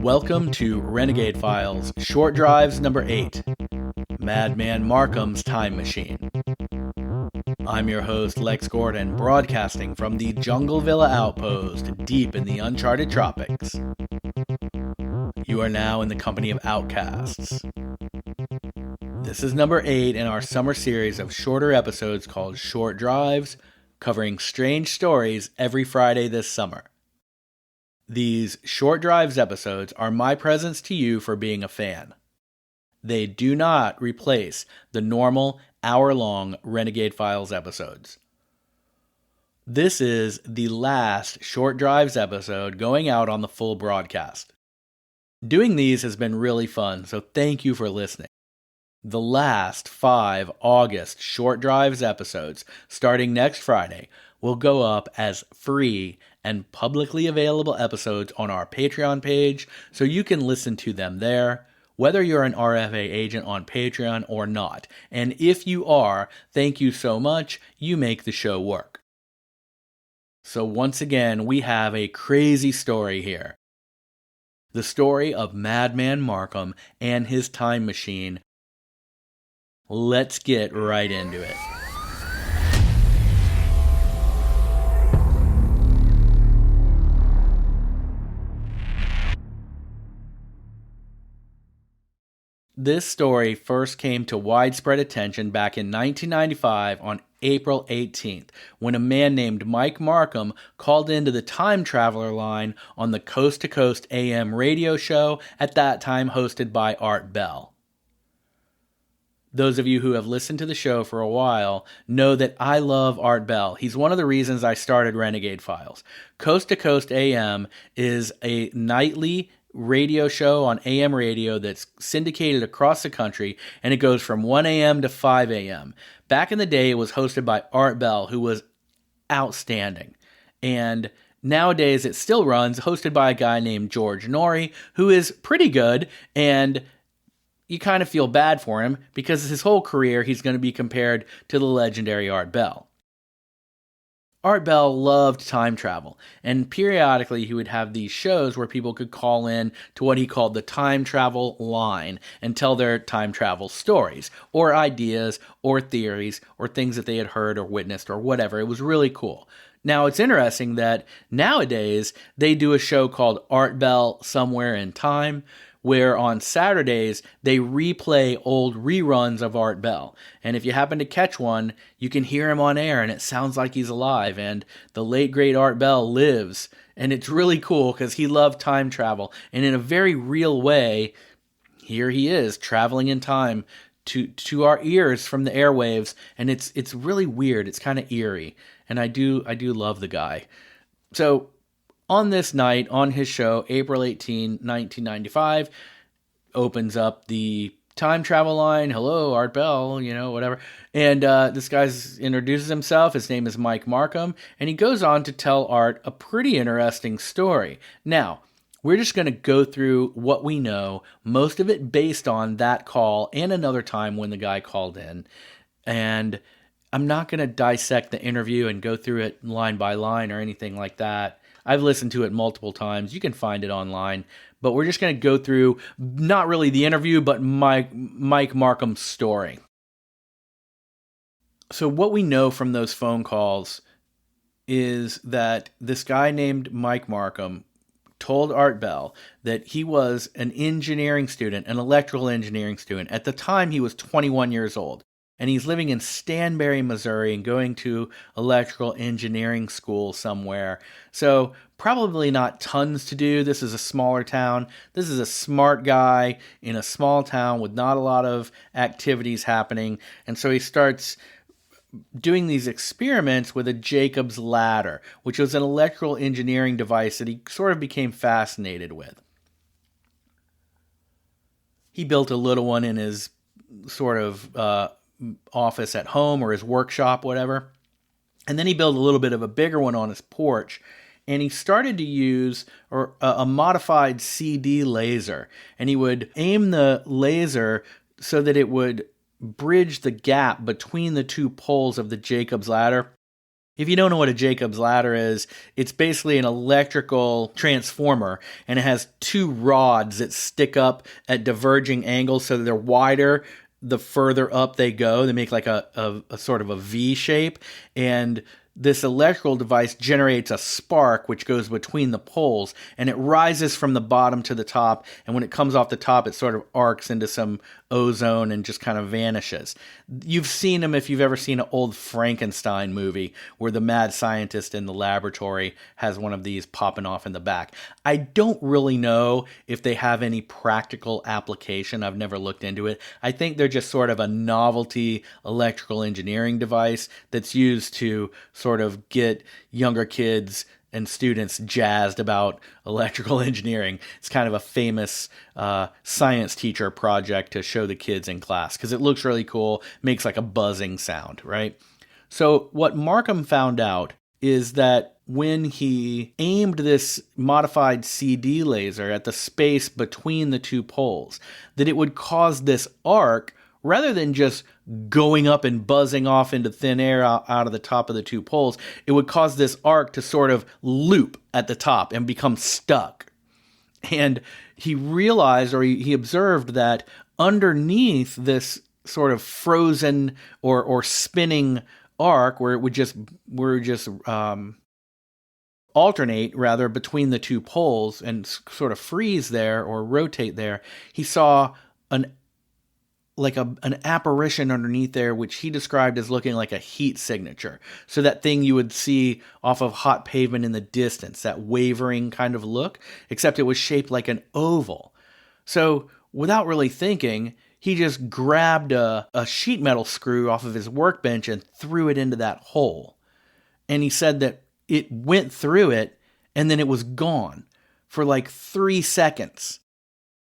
Welcome to Renegade Files Short Drives number 8, Madman Marcum's Time Machine. I'm your host, Lex Gordon, broadcasting from the Jungle Villa Outpost deep in the uncharted tropics. You are now in the company of outcasts. This is number 8 in our summer series of shorter episodes called Short Drives, covering strange stories every Friday this summer. These Short Drives episodes are my presents to you for being a fan. They do not replace the normal hour-long Renegade Files episodes. This is the last Short Drives episode going out on the full broadcast. Doing these has been really fun, so thank you for listening. The last 5 August Short Drives episodes, starting next Friday, will go up as free and publicly available episodes on our Patreon page, so you can listen to them there, whether you're an RFA agent on Patreon or not. And if you are, thank you so much, you make the show work. So once again, we have a crazy story here. The story of Madman Marcum and his time machine. Let's get right into it. This story first came to widespread attention back in 1995 on April 18th, when a man named Mike Marcum called into the Time Traveler line on the Coast to Coast AM radio show, at that time hosted by Art Bell. Those of you who have listened to the show for a while know that I love Art Bell. He's one of the reasons I started Renegade Files. Coast to Coast AM is a nightly radio show on AM radio that's syndicated across the country, and it goes from 1 a.m. to 5 a.m. Back in the day, it was hosted by Art Bell, who was outstanding. And nowadays, it still runs, hosted by a guy named George Norrie, who is pretty good, and you kind of feel bad for him because his whole career he's going to be compared to the legendary Art Bell. Art Bell loved time travel, and periodically he would have these shows where people could call in to what he called the time travel line and tell their time travel stories, or ideas, or theories, or things that they had heard or witnessed or whatever. It was really cool. Now, it's interesting that nowadays they do a show called Art Bell Somewhere in Time, where on Saturdays they replay old reruns of Art Bell. And if you happen to catch one, you can hear him on air and it sounds like he's alive. And the late great Art Bell lives. And it's really cool because he loved time travel. And in a very real way, here he is traveling in time to our ears from the airwaves. And it's really weird. It's kind of eerie. And I do love the guy. So on this night, on his show, April 18, 1995, opens up the time travel line. Hello, Art Bell, whatever. And this guy introduces himself. His name is Mike Marcum. And he goes on to tell Art a pretty interesting story. Now, we're just going to go through what we know, most of it based on that call and another time when the guy called in. And I'm not going to dissect the interview and go through it line by line or anything like that. I've listened to it multiple times. You can find it online. But we're just going to go through, not really the interview, but Mike Marcum's story. So what we know from those phone calls is that this guy named Mike Marcum told Art Bell that he was an engineering student, an electrical engineering student. At the time, he was 21 years old. And he's living in Stanberry, Missouri, and going to electrical engineering school somewhere. So probably not tons to do. This is a smaller town. This is a smart guy in a small town with not a lot of activities happening. And so he starts doing these experiments with a Jacob's ladder, which was an electrical engineering device that he sort of became fascinated with. He built a little one in his sort of office at home or his workshop, whatever. And then he built a little bit of a bigger one on his porch. And he started to use a modified CD laser. And he would aim the laser so that it would bridge the gap between the two poles of the Jacob's ladder If you don't know what a Jacob's ladder is, it's basically an electrical transformer, and it has two rods that stick up at diverging angles so that they're wider the further up they go. They make like a sort of a V shape, and this electrical device generates a spark which goes between the poles, and it rises from the bottom to the top, and when it comes off the top, it sort of arcs into some ozone and just kind of vanishes. You've seen them if you've ever seen an old Frankenstein movie where the mad scientist in the laboratory has one of these popping off in the back. I don't really know if they have any practical application. I've never looked into it. I think they're just sort of a novelty electrical engineering device that's used to sort of get younger kids and students jazzed about electrical engineering. It's kind of a famous science teacher project to show the kids in class because it looks really cool, makes like a buzzing sound, right? So what Marcum found out is that when he aimed this modified CD laser at the space between the two poles, that it would cause this arc rather than just going up and buzzing off into thin air out of the top of the two poles. It would cause this arc to sort of loop at the top and become stuck. And he realized, or he observed, that underneath this sort of frozen or spinning arc, where it would just alternate rather between the two poles and sort of freeze there or rotate there, he saw an apparition underneath there, which he described as looking like a heat signature. So that thing you would see off of hot pavement in the distance, that wavering kind of look, except it was shaped like an oval. So without really thinking, he just grabbed a sheet metal screw off of his workbench and threw it into that hole. And he said that it went through it and then it was gone for like 3 seconds.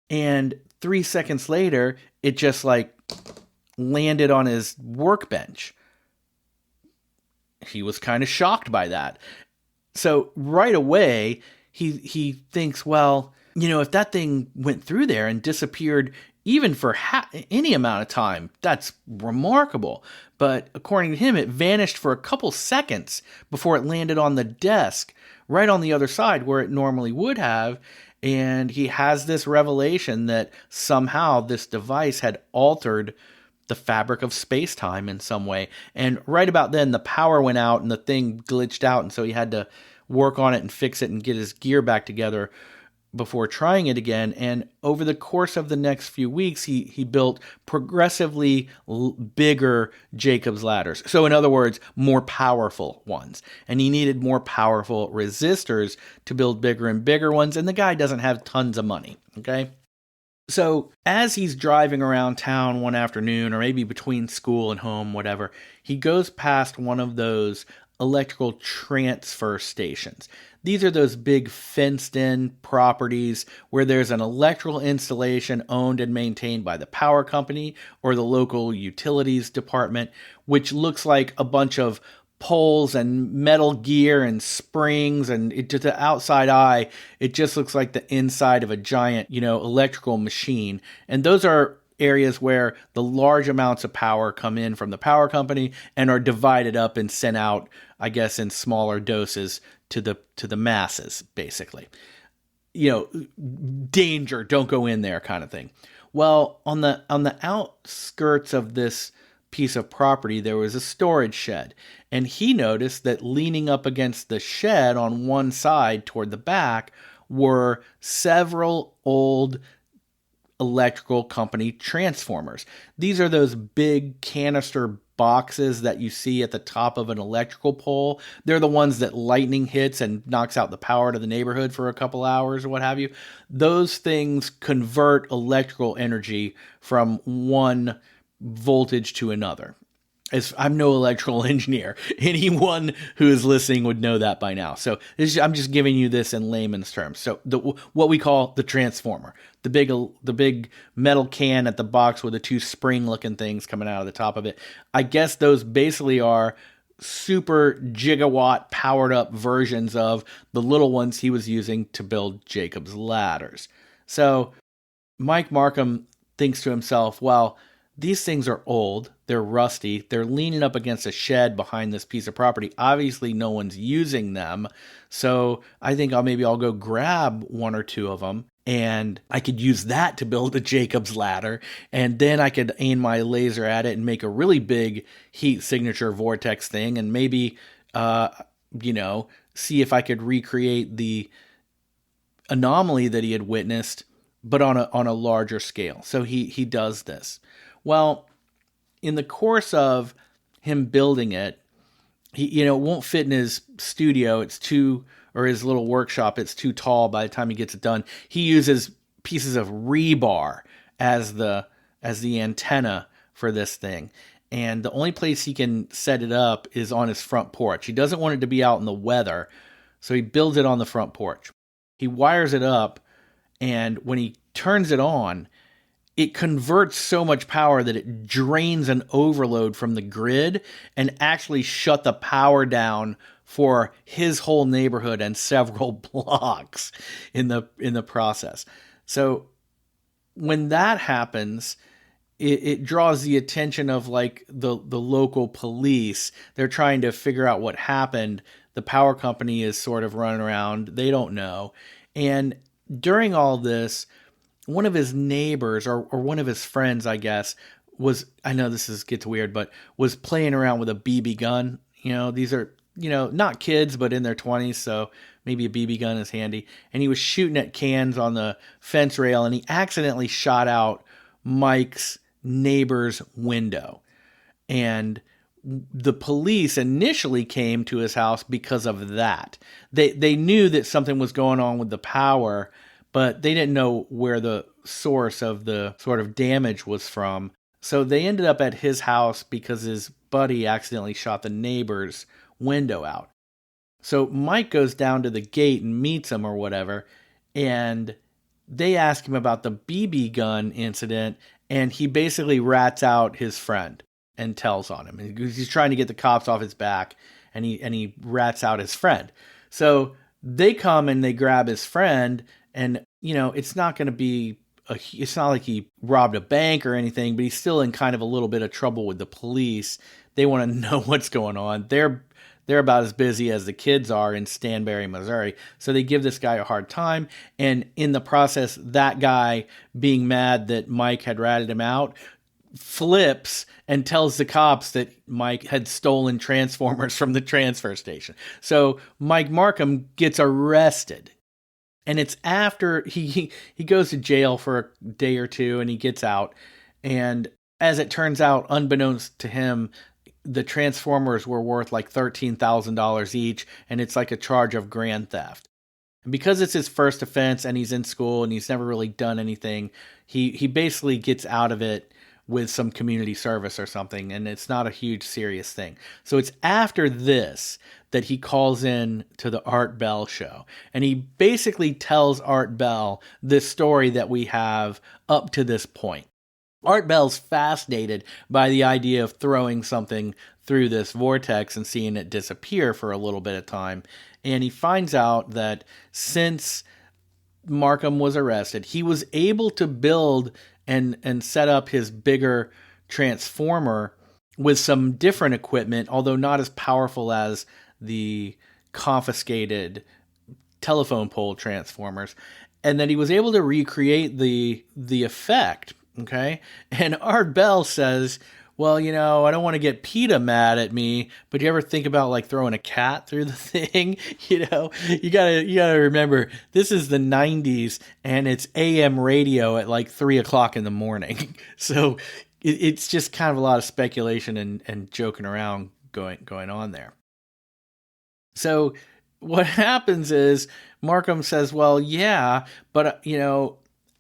And 3 seconds later, it just like landed on his workbench. He was kind of shocked by that. So right away, he thinks, well, if that thing went through there and disappeared even for any amount of time, that's remarkable. But according to him, it vanished for a couple seconds before it landed on the desk right on the other side where it normally would have. And he has this revelation that somehow this device had altered the fabric of space-time in some way. And right about then, the power went out and the thing glitched out. And so he had to work on it and fix it and get his gear back together before trying it again. And over the course of the next few weeks, he built progressively bigger Jacob's ladders. So in other words, more powerful ones. And he needed more powerful resistors to build bigger and bigger ones. And the guy doesn't have tons of money, okay? So as he's driving around town one afternoon, or maybe between school and home, whatever, he goes past one of those electrical transfer stations. These are those big fenced-in properties where there's an electrical installation owned and maintained by the power company or the local utilities department, which looks like a bunch of poles and metal gear and springs, and to the outside eye, it just looks like the inside of a giant, electrical machine. And those are areas where the large amounts of power come in from the power company and are divided up and sent out, I guess, in smaller doses to the masses, basically. Danger, don't go in there kind of thing. Well, on the outskirts of this piece of property, there was a storage shed, and he noticed that leaning up against the shed on one side toward the back were several old electrical company transformers. These are those big canister boxes that you see at the top of an electrical pole. They're the ones that lightning hits and knocks out the power to the neighborhood for a couple hours or what have you. Those things convert electrical energy from one voltage to another. I'm no electrical engineer. Anyone who is listening would know that by now. So I'm just giving you this in layman's terms. So what we call the transformer, the big metal can at the box with the two spring-looking things coming out of the top of it. I guess those basically are super gigawatt powered up versions of the little ones he was using to build Jacob's ladders. So Mike Marcum thinks to himself, well, these things are old. They're rusty. They're leaning up against a shed behind this piece of property. Obviously, no one's using them. So I think I'll go grab one or two of them, and I could use that to build a Jacob's ladder. And then I could aim my laser at it and make a really big heat signature vortex thing, and maybe, see if I could recreate the anomaly that he had witnessed, but on a larger scale. So he does this. Well, in the course of him building it, it won't fit in his studio. Or his little workshop. It's too tall by the time he gets it done. He uses pieces of rebar as the antenna for this thing. And the only place he can set it up is on his front porch. He doesn't want it to be out in the weather, so he builds it on the front porch. He wires it up, and when he turns it on, it converts so much power that it drains an overload from the grid and actually shut the power down for his whole neighborhood and several blocks in the process. So when that happens, it draws the attention of like the local police. They're trying to figure out what happened. The power company is sort of running around. They don't know. And during all this, one of his neighbors or one of his friends, I guess, I know gets weird, but was playing around with a BB gun. These are, not kids, but in their 20s, so maybe a BB gun is handy. And he was shooting at cans on the fence rail, and he accidentally shot out Mike's neighbor's window. And the police initially came to his house because of that. They knew that something was going on with the power, but they didn't know where the source of the sort of damage was from. So they ended up at his house because his buddy accidentally shot the neighbor's window out. So Mike goes down to the gate and meets him or whatever, and they ask him about the BB gun incident, and he basically rats out his friend and tells on him. And he's trying to get the cops off his back, and he rats out his friend. So they come and they grab his friend, and it's not going to be it's not like he robbed a bank or anything, but he's still in kind of a little bit of trouble with the police. They want to know what's going on. They're about as busy as the kids are in Stanberry, Missouri. So they give this guy a hard time. And in the process, that guy, being mad that Mike had ratted him out, flips and tells the cops that Mike had stolen transformers from the transfer station. So Mike Marcum gets arrested. And it's after he goes to jail for a day or two, and he gets out. And as it turns out, unbeknownst to him, the transformers were worth like $13,000 each, and it's like a charge of grand theft. And because it's his first offense and he's in school and he's never really done anything, he basically gets out of it with some community service or something, and it's not a huge serious thing. So it's after this that he calls in to the Art Bell show, and he basically tells Art Bell this story that we have up to this point. Art Bell's fascinated by the idea of throwing something through this vortex and seeing it disappear for a little bit of time, and he finds out that since Marcum was arrested, he was able to build and set up his bigger transformer with some different equipment, although not as powerful as the confiscated telephone pole transformers, and that he was able to recreate the effect, okay? And Art Bell says, well, I don't want to get PETA mad at me, but you ever think about like throwing a cat through the thing? You gotta remember, this is the 90s and it's AM radio at like 3:00 in the morning. So it's just kind of a lot of speculation and joking around going on there. So what happens is Marcum says, well, yeah, but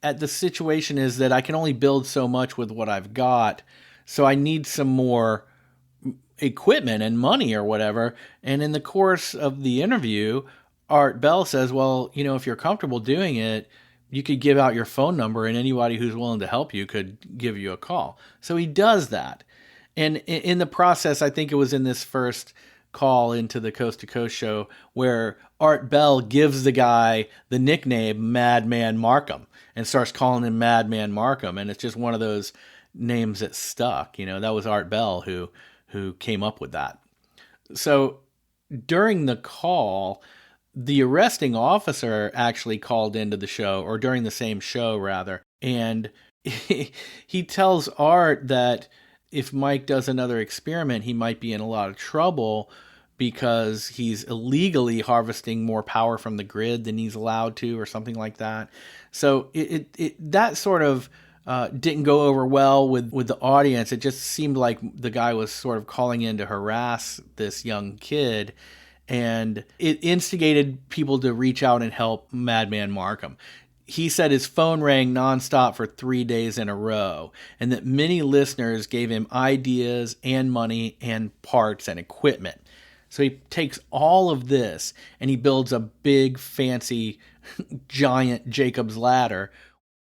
at the situation is that I can only build so much with what I've got. So I need some more equipment and money or whatever. And in the course of the interview, Art Bell says, well, if you're comfortable doing it, you could give out your phone number and anybody who's willing to help you could give you a call. So he does that. And in the process, I think it was in this first call into the Coast to Coast show where Art Bell gives the guy the nickname Madman Marcum and starts calling him Madman Marcum. And it's just one of those names that stuck. That was Art Bell who came up with that. So during the call, the arresting officer actually called into the show, or during the same show rather, and he tells Art that if Mike does another experiment, he might be in a lot of trouble because he's illegally harvesting more power from the grid than he's allowed to, or something like that. So that sort of didn't go over well with the audience. It just seemed like the guy was sort of calling in to harass this young kid, and it instigated people to reach out and help Madman Marcum. He said his phone rang nonstop for 3 days in a row, and that many listeners gave him ideas and money and parts and equipment. So he takes all of this and he builds a big, fancy, giant Jacob's ladder,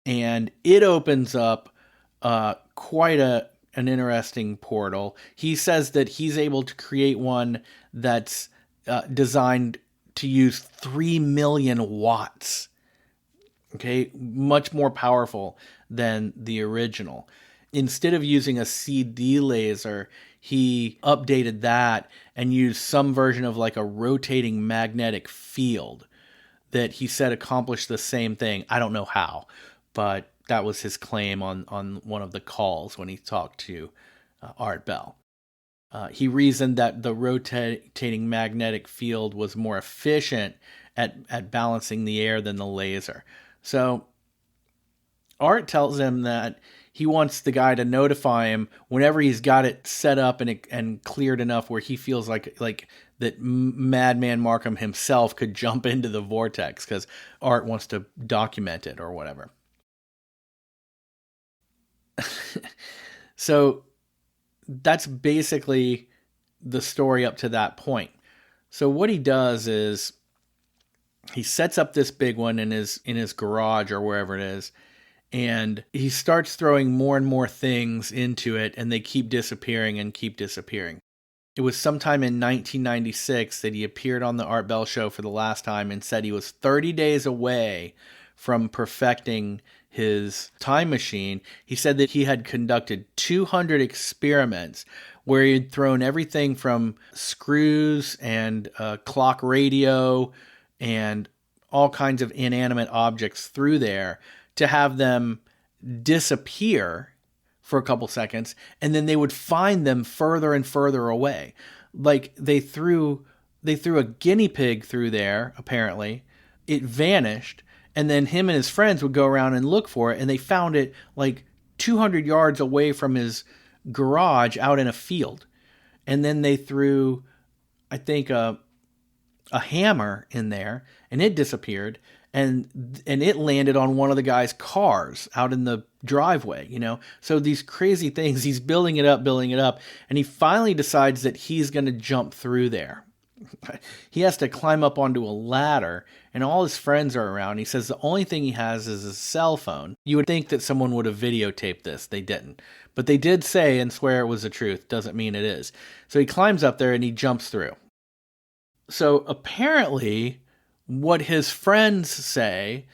and it opens up quite an interesting portal. He says that he's able to create one that's designed to use 3 million watts. Okay, much more powerful than the original. Instead of using a CD laser, he updated that and used some version of like a rotating magnetic field that he said accomplished the same thing. I don't know how, but that was his claim on one of the calls when he talked to Art Bell. He reasoned that the rotating magnetic field was more efficient at balancing the air than the laser. So Art tells him that he wants the guy to notify him whenever he's got it set up and cleared enough where he feels like that Madman Marcum himself could jump into the vortex, because Art wants to document it or whatever. So that's basically the story up to that point. So what he does is he sets up this big one in his garage or wherever it is, and he starts throwing more and more things into it, and they keep disappearing and keep disappearing. It was sometime in 1996 that he appeared on the Art Bell Show for the last time and said he was 30 days away from perfecting his time machine. He said that he had conducted 200 experiments where he had thrown everything from screws and a clock radio and all kinds of inanimate objects through there to have them disappear for a couple seconds, and then they would find them further and further away. Like they threw a guinea pig through there, apparently. It vanished, and then him and his friends would go around and look for it, and they found it like 200 yards away from his garage out in a field. And then they threw, I think, a hammer in there, and it disappeared, and it landed on one of the guy's cars out in the driveway, So these crazy things, he's building it up, and he finally decides that he's going to jump through there. He has to climb up onto a ladder, and all his friends are around. He says the only thing he has is a cell phone. You would think that someone would have videotaped this. They didn't. But they did say and swear it was the truth. Doesn't mean it is. So he climbs up there and he jumps through. So apparently what his friends say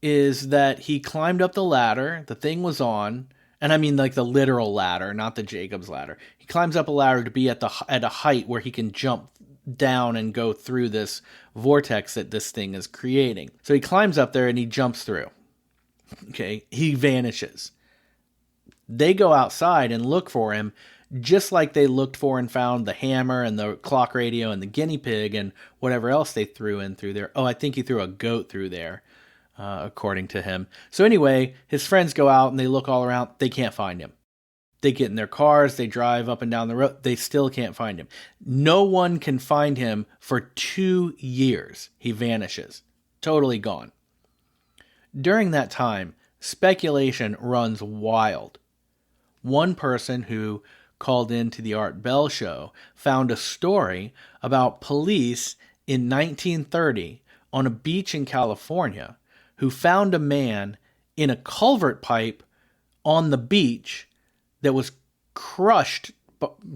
is that he climbed up the ladder, the thing was on, and I mean like the literal ladder, not the Jacob's ladder. He climbs up a ladder to be at a height where he can jump down and go through this vortex that this thing is creating. So he climbs up there and he jumps through. Okay, he vanishes. They go outside and look for him, just like they looked for and found the hammer and the clock radio and the guinea pig and whatever else they threw in through there. Oh, I think he threw a goat through there, according to him. So anyway, his friends go out and they look all around. They can't find him. They get in their cars. They drive up and down the road. They still can't find him. No one can find him for 2 years. He vanishes. Totally gone. During that time, speculation runs wild. One person who called into the Art Bell Show found a story about police in 1930 on a beach in California who found a man in a culvert pipe on the beach that was crushed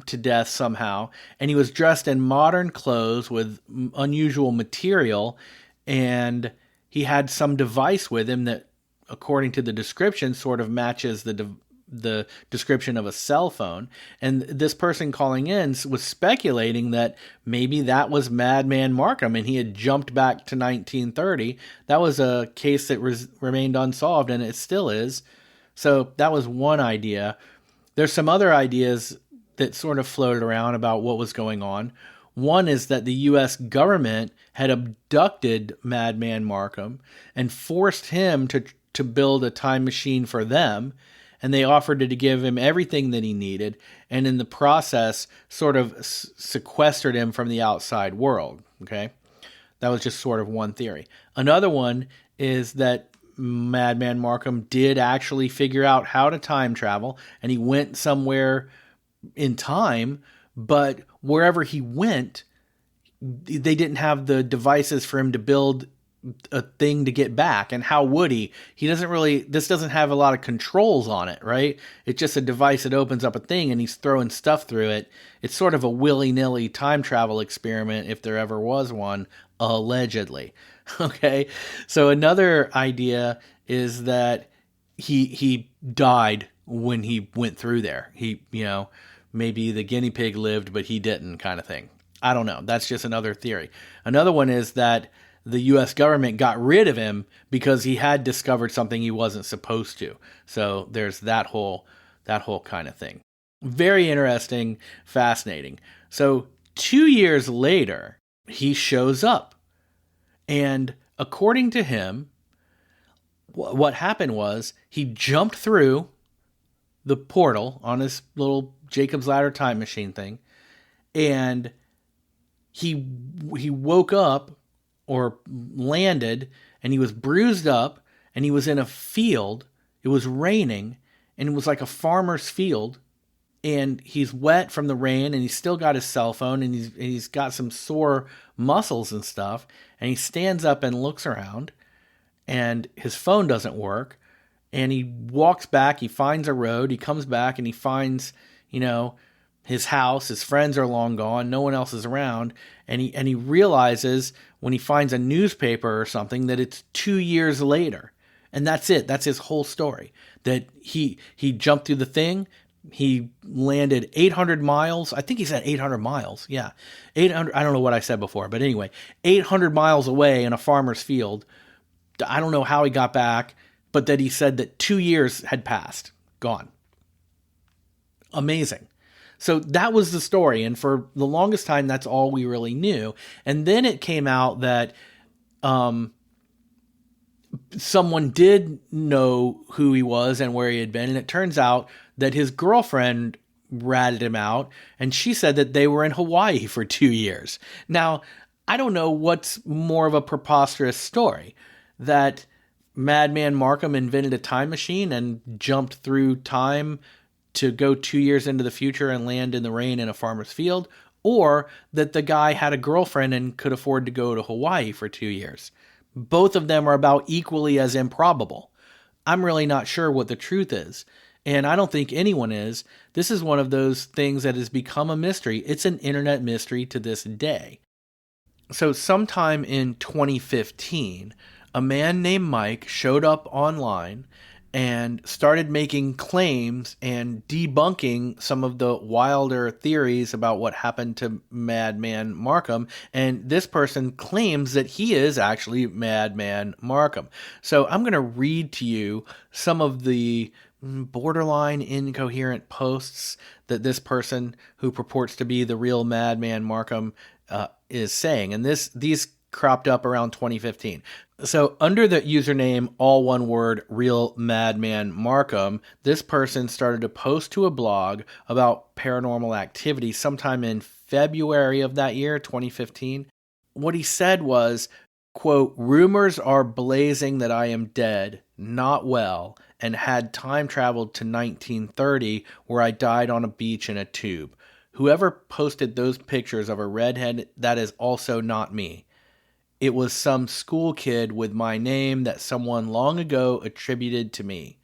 to death somehow, and he was dressed in modern clothes with unusual material, and he had some device with him that, according to the description, sort of matches the the description of a cell phone. And this person calling in was speculating that maybe that was Madman Marcum and he had jumped back to 1930. That was a case that remained unsolved, and it still is. So that was one idea. There's some other ideas that sort of floated around about what was going on. One is that the U.S. government had abducted Madman Marcum and forced him to build a time machine for them, and they offered to give him everything that he needed, and in the process sort of sequestered him from the outside world. Okay, that was just sort of one theory. Another one is that Madman Marcum did actually figure out how to time travel, and he went somewhere in time, but wherever he went, they didn't have the devices for him to build a thing to get back. And how would he? This doesn't have a lot of controls on it, right? It's just a device that opens up a thing and he's throwing stuff through it. It's sort of a willy-nilly time travel experiment, if there ever was one, allegedly. Okay, so another idea is that he died when he went through there. Maybe the guinea pig lived, but he didn't, kind of thing. I don't know. That's just another theory. Another one is that the U.S. government got rid of him because he had discovered something he wasn't supposed to. So there's that whole kind of thing. Very interesting, fascinating. So 2 years later, he shows up. And according to him, what happened was he jumped through the portal on his little Jacob's Ladder time machine thing, and he woke up or landed, and he was bruised up, and he was in a field. It was raining, and it was like a farmer's field, and he's wet from the rain, and he's still got his cell phone, and he's got some sore muscles and stuff, and he stands up and looks around, and his phone doesn't work, and he walks back, he finds a road, he comes back, and he finds, his house. His friends are long gone, no one else is around, and he realizes when he finds a newspaper or something that it's 2 years later. And that's it. That's his whole story. That he jumped through the thing, he landed 800 miles. I think he said 800 miles. Yeah. 800. I don't know what I said before, but anyway, 800 miles away in a farmer's field. I don't know how he got back, but that he said that 2 years had passed. Gone. Amazing. So that was the story. And for the longest time, that's all we really knew. And then it came out that someone did know who he was and where he had been. And it turns out that his girlfriend ratted him out, and she said that they were in Hawaii for 2 years. Now, I don't know what's more of a preposterous story, that Madman Marcum invented a time machine and jumped through time to go 2 years into the future and land in the rain in a farmer's field, or that the guy had a girlfriend and could afford to go to Hawaii for 2 years. Both of them are about equally as improbable. I'm really not sure what the truth is, and I don't think anyone is. This is one of those things that has become a mystery. It's an internet mystery to this day. So sometime in 2015, a man named Mike showed up online and started making claims and debunking some of the wilder theories about what happened to Madman Marcum. And this person claims that he is actually Madman Marcum. So I'm going to read to you some of the borderline incoherent posts that this person who purports to be the real Madman Marcum is saying. And these cropped up around 2015. So under the username, all one word, real Madman Marcum, this person started to post to a blog about paranormal activity sometime in February of that year, 2015. What he said was, quote, "Rumors are blazing that I am dead, not well, and had time traveled to 1930 where I died on a beach in a tube. Whoever posted those pictures of a redhead, that is also not me. It was some school kid with my name that someone long ago attributed to me.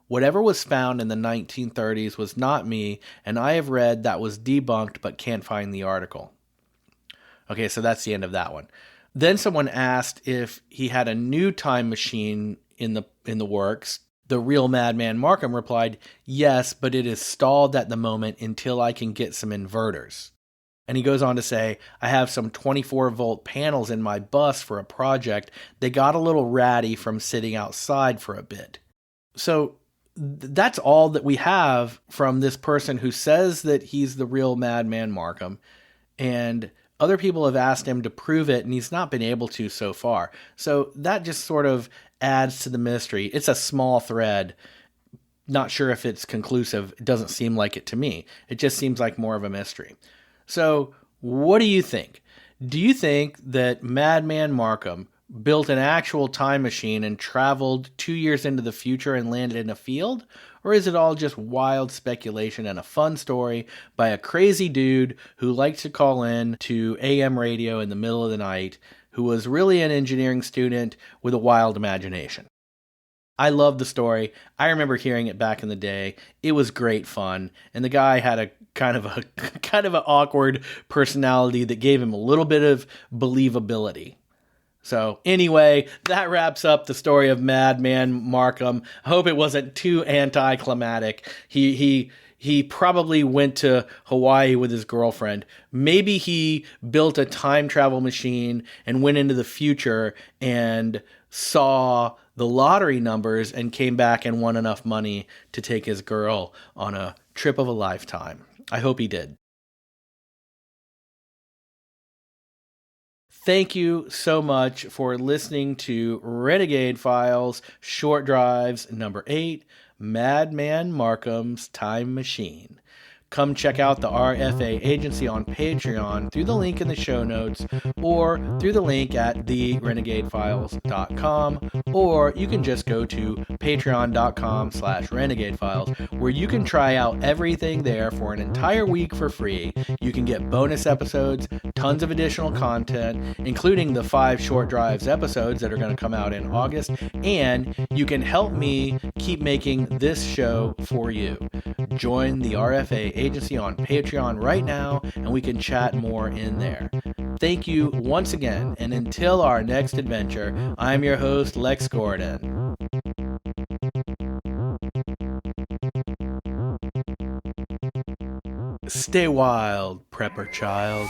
Whatever was found in the 1930s was not me, and I have read that was debunked but can't find the article." Okay, so that's the end of that one. Then someone asked if he had a new time machine in the works The real Madman Marcum replied, "Yes, but it is stalled at the moment until I can get some inverters." And he goes on to say, "I have some 24-volt panels in my bus for a project. They got a little ratty from sitting outside for a bit." So that's all that we have from this person who says that he's the real Madman Marcum. And other people have asked him to prove it, and he's not been able to so far. So that just sort of adds to the mystery. It's a small thread. Not sure if it's conclusive. It doesn't seem like it to me. It just seems like more of a mystery. So what do you think? Do you think that Madman Marcum built an actual time machine and traveled 2 years into the future and landed in a field? Or is it all just wild speculation and a fun story by a crazy dude who liked to call in to AM radio in the middle of the night, who was really an engineering student with a wild imagination? I love the story. I remember hearing it back in the day. It was great fun, and the guy had a kind of an awkward personality that gave him a little bit of believability. So anyway, that wraps up the story of Madman Marcum. I hope it wasn't too anticlimactic. He probably went to Hawaii with his girlfriend. Maybe he built a time travel machine and went into the future and saw the lottery numbers and came back and won enough money to take his girl on a trip of a lifetime. I hope he did. Thank you so much for listening to Renegade Files Short Drives number 8, Madman Marcum's Time Machine. Come check out the RFA agency on Patreon through the link in the show notes, or through the link at therenegadefiles.com, or you can just go to patreon.com/renegadefiles, where you can try out everything there for an entire week for free. You can get bonus episodes, tons of additional content, including the 5 Short Drives episodes that are going to come out in August, and you can help me keep making this show for you. Join the RFA agency on Patreon right now, and we can chat more in there. Thank you once again, and until our next adventure, I'm your host, Lex Gordon. Stay wild, prepper child.